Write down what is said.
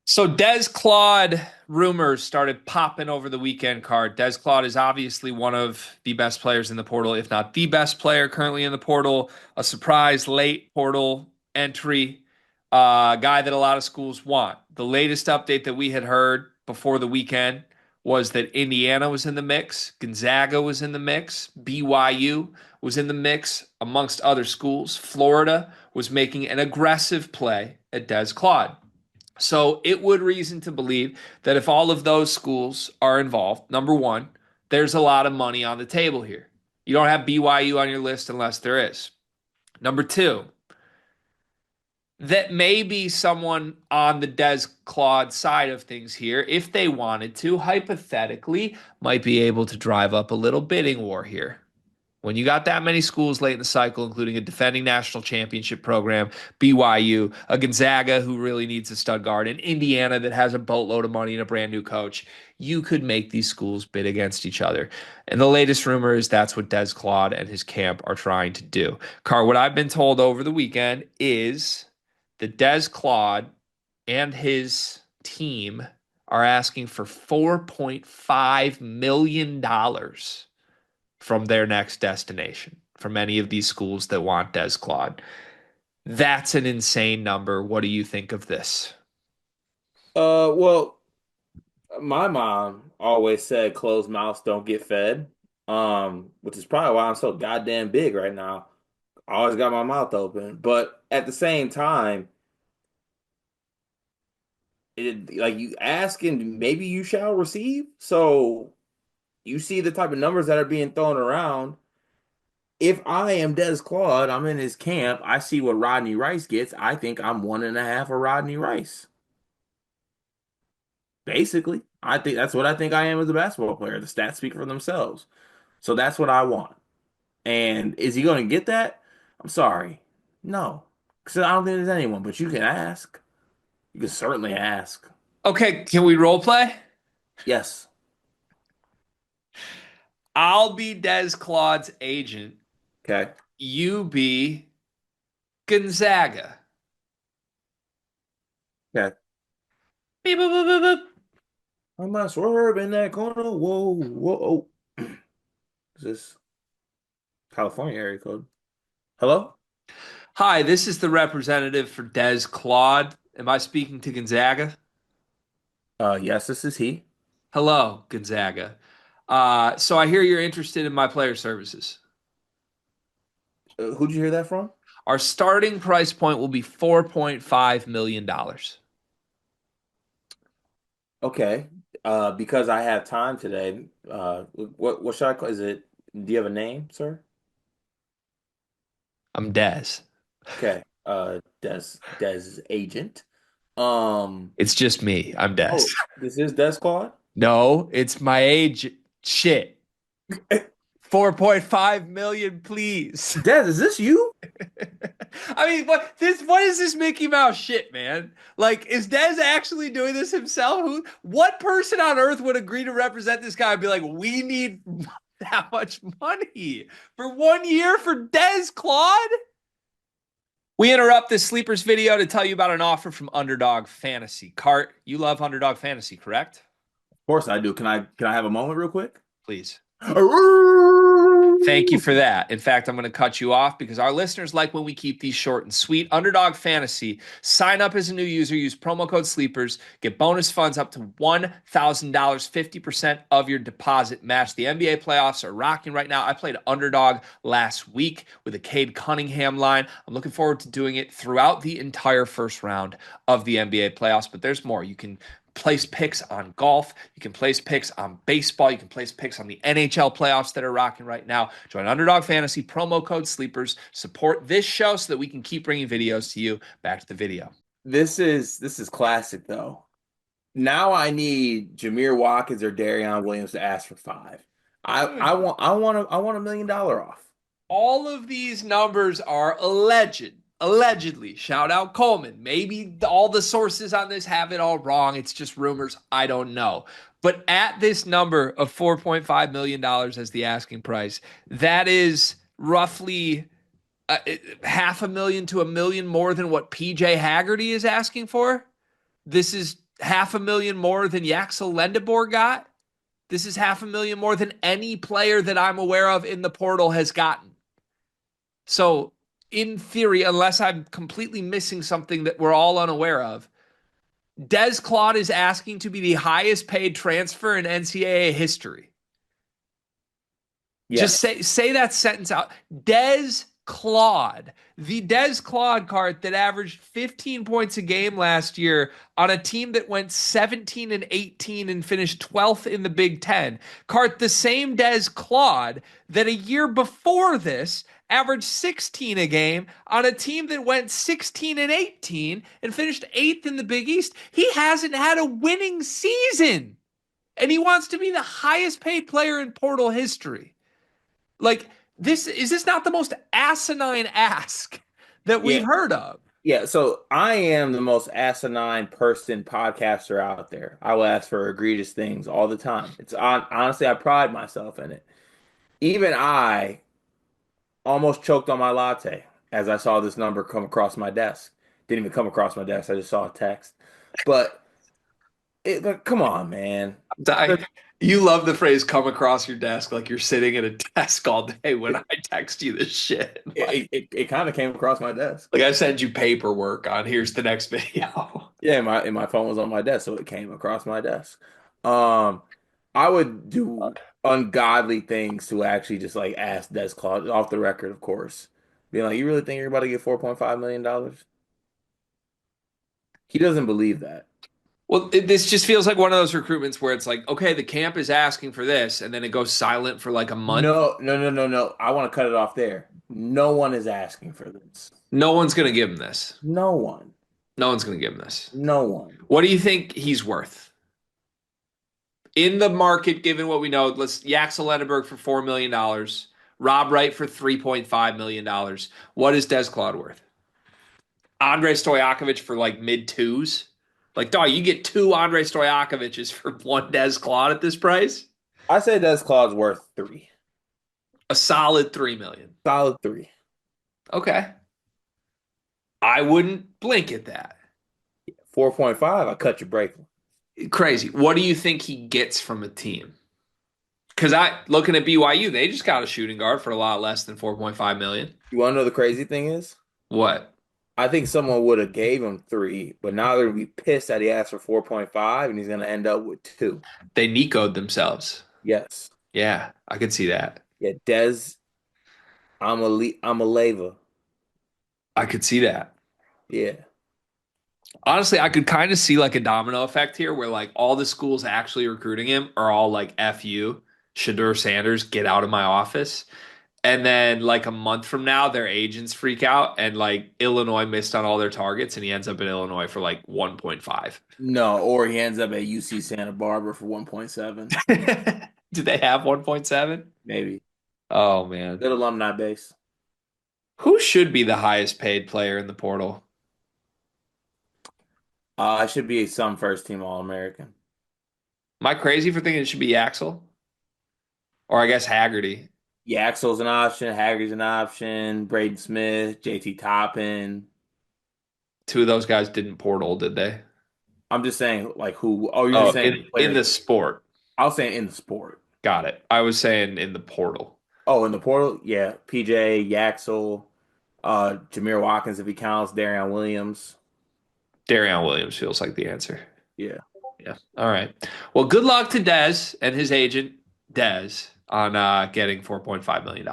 So Des Claude rumors started popping over the weekend card. Des Claude is obviously one of the best players in the portal, if not the best player currently in the portal. A surprise late portal entry, guy that a lot of schools want. The latest update that we had heard before the weekend was that Indiana was in the mix, Gonzaga was in the mix, BYU was in the mix, amongst other schools. Florida was making an aggressive play at Des Claude. So it would reason to believe that if all of those schools are involved, number one, there's a lot of money on the table here. You don't have BYU on your list unless there is. Number two, that may be someone on the Des Claude side of things here, if they wanted to, hypothetically, might be able to drive up a little bidding war here. When you got that many schools late in the cycle, including a defending national championship program, BYU, a Gonzaga who really needs a stud guard, and Indiana that has a boatload of money and a brand new coach, you could make these schools bid against each other. And the latest rumor is that's what Des Claude and his camp are trying to do. Car, what I've been told over the weekend is that Des Claude and his team are asking for $4.5 million from their next destination, from any of these schools that want Des Claude. That's an insane number. What do you think of this? Well, my mom always said closed mouths don't get fed. Which is probably why I'm so goddamn big right now. I always got my mouth open. But at the same time, like you ask and maybe you shall receive. So you see the type of numbers that are being thrown around. If I am Des Claude, I'm in his camp. I see what Rodney Rice gets. I think I'm one and a half of Rodney Rice. Basically, I think that's what I think I am as a basketball player. The stats speak for themselves. So that's what I want. And is he going to get that? I'm sorry. No. Because I don't think there's anyone, but you can ask. You can certainly ask. Okay, can we role play? Yes. I'll be Des Claude's agent. Okay. You be Gonzaga. Okay. Beep, boop, boop, boop, boop. I might swerve in that corner. Whoa, whoa. Is this California area code? Hello? Hi, this is the representative for Des Claude. Am I speaking to Gonzaga? Yes, this is he. Hello, Gonzaga. So I hear you're interested in my player services. Who'd you hear that from? Our starting price point will be $4.5 million. Okay. Because I have time today. What should I call? Do you have a name, sir? I'm Des. Okay. Des agent. Um. It's just me. I'm Des. Oh, this is Des Claude. No, it's my age. Shit. 4.5 million, please. Des, is this you? I mean, what is this Mickey Mouse shit, man? Like, is Des actually doing this himself? What person on earth would agree to represent this guy and be like, we need that much money for 1 year for Des Claude? We interrupt this sleepers video to tell you about an offer from Underdog Fantasy. Cart, you love Underdog Fantasy, correct? Of course I do. Can I have a moment real quick? Please. Thank you for that. In fact, I'm going to cut you off because our listeners like when we keep these short and sweet. Underdog Fantasy. Sign up as a new user. Use promo code SLEEPERS. Get bonus funds up to $1,000, 50% of your deposit match. The NBA playoffs are rocking right now. I played Underdog last week with a Cade Cunningham line. I'm looking forward to doing it throughout the entire first round of the NBA playoffs, but there's more. You can place picks on golf. You can place picks on baseball. You can place picks on the NHL playoffs that are rocking right now. Join Underdog Fantasy, promo code SLEEPERS. Support this show so that we can keep bringing videos to you. Back to the video. This is classic though. Now I need Jameer Watkins or Darion Williams to ask for five. I want $1 million off. All of these numbers are alleged. Allegedly, shout out Coleman. Maybe all the sources on this have it all wrong. It's just rumors. I don't know. But at this number of $4.5 million as the asking price, that is roughly uh, $500,000 to $1 million more than what PJ Haggerty is asking for. This is $500,000 more than Yaxel Lendebor got. This is $500,000 more than any player that I'm aware of in the portal has gotten. So, in theory, unless I'm completely missing something that we're all unaware of, Des Claude is asking to be the highest paid transfer in NCAA history. Just Yes. say that sentence out. Des Claude, the Des Claude card that averaged 15 points a game last year on a team that went 17 and 18 and finished 12th in the Big Ten. Cart the same Des Claude that a year before this averaged 16 a game on a team that went 16 and 18 and finished 8th in the Big East. He hasn't had a winning season. And he wants to be the highest paid player in portal history. Like, this not the most asinine ask that we've Yeah. heard of? Yeah. So I am the most asinine person podcaster out there. I will ask for egregious things all the time. Honestly, I pride myself in it. Even I almost choked on my latte as I saw this number come across my desk. Didn't even come across my desk. I just saw a text. But but come on, man. You love the phrase "come across your desk" like you're sitting at a desk all day when I text you this shit. It kind of came across my desk. Like I send you paperwork on here's the next video. Yeah, my phone was on my desk, so it came across my desk. Um, I would do ungodly things to actually just like ask Des Claude off the record, of course. Being like, you really think you're about to get $4.5 million? He doesn't believe that. Well, this just feels like one of those recruitments where it's like, okay, the camp is asking for this, and then it goes silent for like a month. No, no, no, no, no. I want to cut it off there. No one is asking for this. No one's gonna give him this. No one. No one's gonna give him this. No one. What do you think he's worth in the market, given what we know? Let's Yaxel Lenneberg for $4 million, Rob Wright for $3.5 million. What is Des Claude worth? Andre Stojakovic for like mid twos. Like, dog, you get two Andre Stojakovic's for one Des Claude at this price. I say Des Claude's worth three. A solid 3 million. Solid three. Okay. I wouldn't blink at that. 4.5, I cut your break. Crazy. What do you think he gets from a team? Because I looking at BYU, they just got a shooting guard for a lot less than 4.5 million. You want to know the crazy thing is? What? I think someone would have gave him three, but now they're gonna be pissed that he asked for 4.5 and he's gonna end up with two. They Nico'd themselves. Yes. Yeah, I could see that. Yeah, Des, I'm a laver. I could see that. Yeah. Honestly, I could kind of see like a domino effect here where like all the schools actually recruiting him are all like F you, Shadur Sanders, get out of my office. And then like a month from now, their agents freak out and like Illinois missed on all their targets and he ends up in Illinois for like 1.5. No, or he ends up at UC Santa Barbara for 1.7, Do they have 1.7? maybe. Oh man. Good alumni base. Who should be the highest paid player in the portal? I should be some first team All-American. Am I crazy for thinking it should be Axel? Or I guess Haggerty. Yeah, Axel's an option, Haggerty's an option, Braden Smith, JT Toppin. Two of those guys didn't portal, did they? I'm just saying, like who? Oh, you're Oh, just saying in the players. sport. I was saying in the sport. Got it. I was saying in the portal. Oh, in the portal, yeah. PJ, Yaxel, Jameer Watkins if he counts, Darion Williams. Darion Williams feels like the answer. Yeah. Yeah. All right. Well, good luck to Dez and his agent, Dez, on getting $4.5 million.